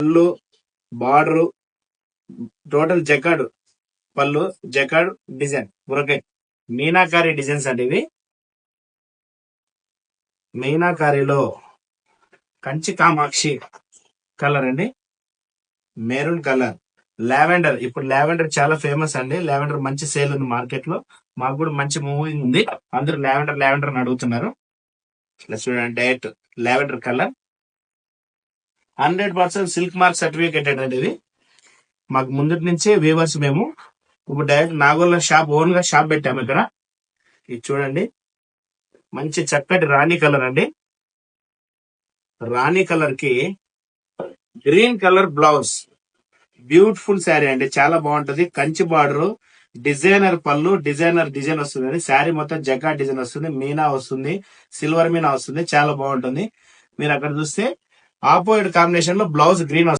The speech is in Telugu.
పళ్ళు బార్డర్ టోటల్ జకాడ్ పళ్ళు jacquard design brocade meenakari designs అండి ఇవి. మీనాకారిలో కంచి కామాక్షి కలర్ అండి, మెరూన్ కలర్, లావెండర్. ఇప్పుడు లావెండర్ చాలా ఫేమస్ అండి. లావెండర్ మంచి సేల్ ఉంది మార్కెట్ లో, మాకు కూడా మంచి మూవింగ్ ఉంది. అందరూ లావెండర్ లావెండర్ అని అడుగుతున్నారు. చూడండి direct lavender colour 100% silk mark certificated అండి ఇది. మాకు ముందటి నుంచే వీవర్స్ మేము. ఇప్పుడు డైరెక్ట్ నాగోల్ షాప్ ఓన్ గా షాప్ పెట్టాము ఇక్కడ. ఇది చూడండి మంచి చక్కటి రాణి కలర్ అండి. రాణి కలర్ కి green colour blouse, beautiful sari అండి, చాలా బాగుంటది. కంచి బార్డర్, డిజైనర్ పళ్ళు, డిజైన్ వస్తుంది. శారీ మొత్తం జగా డిజైన్ వస్తుంది, మీనా వస్తుంది, సిల్వర్ మీనా వస్తుంది, చాలా బాగుంటుంది. మీరు అక్కడ చూస్తే ఆపోజిట్ కాంబినేషన్ లో బ్లౌజ్ గ్రీన్ వస్తుంది.